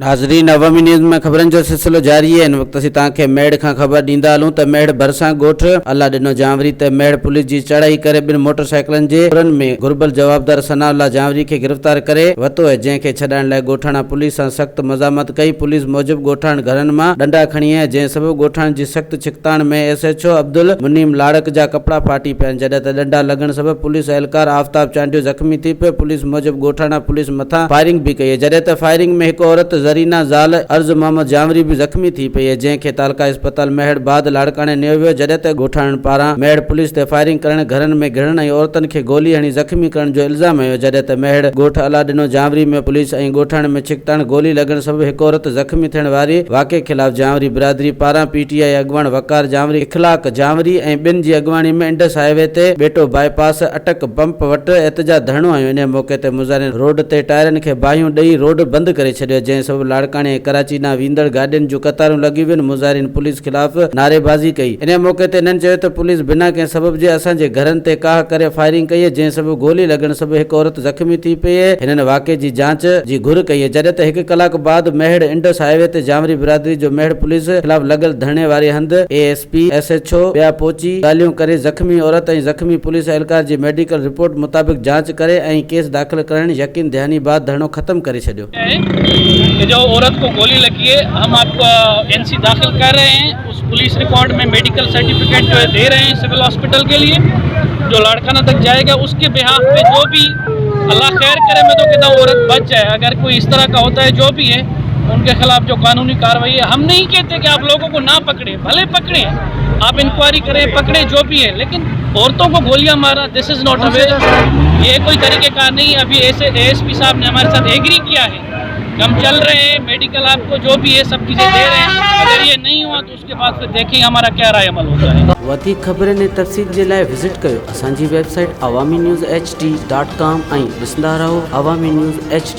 हाज़रीन, अवामी न्यूज़ में खबरन जो सिलसिलो जारी है। इन वक्त असीं तव्हांखे मेड़ खां ख़बर ॾींदा हलूं त मेड़ भरसां ॻोठ अल्लाह ॾिनो जामरी ते मेड़ पुलिस जी चढ़ाई करे ॿिनि मोटरसाइकिलनि जे टुरनि में घुर्बल जवाबदार सनाउल्लाह जामरी खे गिरफ़्तार करे वरितो आहे, जंहिंखे छॾाइण लाइ ॻोठाणा पुलिस सां सख़्त मज़ामत कई। पुलिस मूजिबि ॻोठाण घरनि मां डंडा खणी आया, जंहिं सबबि ॻोठाण जी सख़्त छिकताण में SHO अब्दुल मुनीम लाड़क जा कपिड़ा फाटी पिया आहिनि, जॾहिं त डंडा लॻण सबबि पुलिस एहलकार आफ़ताब चांडियो ज़ख़्मी थी पियो। पुलिस मूजिबि ॻोठाणा पुलिस मथां फायरिंग बि कई है, जॾहिं त फायरिंग में हिकु औरत ज़रीना ज़ाल अर्ज़ मोहम्मद जामरी भी ज़ख़्मी थी पई है, जंहिंखे तालका अस्पताल मेहड़बाद लाड़काणे नियो वियो, जॾहिं त ॻोठाणनि पारां मेहड़ पुलिस ते फायरिंग करण, घरनि में घिरण ऐं औरतुनि खे गोली हणी ज़ख़्मी करण जो इल्ज़ाम हुयो, जॾहिं त मेहड़ ॻोठ अला ॾिनो जामरी में पुलिस ऐं ॻोठाणे में छिकताण गोली लॻण सबबि हिकु औरत ज़ख़्मी थियण वारे वाक़े ख़िलाफ़ जामरी बिरादरी पारां PTI अॻवान वकार जामरी, इख़लाक़ जामरी ऐं ॿिनि जी अॻवानी में इंडस हाईवे ते बेटो बाईपास अटक पंप वटि एहतजाज धरणो आयो। इन मौक़े ते मुज़ाहिरीन रोड ते टायरनि खे बाहियूं ॾेई रोड बंदि करे छॾियो, जंहिं सबबि लाड़काणे ऐं कराची ॾांहुं वेंदड़ गाॾियुनि जूं कतारूं लॻी वियूं। मुज़ाहिरीन पुलिस ख़िलाफ़ नारेबाज़ी कई। इन मौक़े ते इन्हनि चयो त पुलिस बिना कंहिं सबब जे असांजे घरनि ते काह करे फायरिंग कई है, जंहिं सबबि गोली लॻण सबबि हिकु औरत ज़ख़्मी थी पई है। हिननि वाक़े जी जांच जी घुर कई है, जॾहिं त 1 कलाक बाद मेहड़ इंडस हाईवे ते जामरी बिरादरी जो मेहड़ पुलिस ख़िलाफ़ लॻल धरणे वारे हंधि ASP SHO ॿिया पहुची ॻाल्हियूं करे ज़ख़्मी औरत ऐं ज़ख़्मी पुलिस एहलकार जी मेडिकल रिपोर्ट मुताबिक़ जांच करे ऐं केस दाख़िल करण यकीन दहानी बाद धरणो ख़त्म करे छॾियो। जो औरत को गोली लगी है, हम आपको NC दाखिल कर रहे हैं। उस पुलिस रिकॉर्ड में मेडिकल सर्टिफिकेट जो है दे रहे हैं सिविल हॉस्पिटल के लिए, जो लाड़काना तक जाएगा। उसके बिहाफ पे जो भी अल्लाह खैर करे, मैं तो कहता हूँ औरत बच जाए। अगर कोई इस तरह का होता है जो भी है, उनके खिलाफ जो कानूनी कार्रवाई है, हम नहीं कहते कि आप लोगों को ना पकड़े, भले पकड़े, आप इंक्वायरी करें, पकड़े जो भी है, लेकिन औरतों को गोलियां मारा, दिस इज नॉट अवे, ये कोई तरीके का नहीं। अभी ऐसे ASP साहब ने हमारे साथ एग्री किया है, हम चल रहे हैं, मेडिकल आपको जो भी है सब चीज़ें दे रहे हैं। अगर ये नहीं हुआ तो उसके बाद फिर देखेंगे हमारा क्या राय अमल होता है। वधीक ख़बरनि ऐं तफ़सील जे लाइ विज़िट कयो असांजी वेबसाइट awamiNewsHD.com ऐं ॾिसंदा रहो अवामी न्यूज़ HD।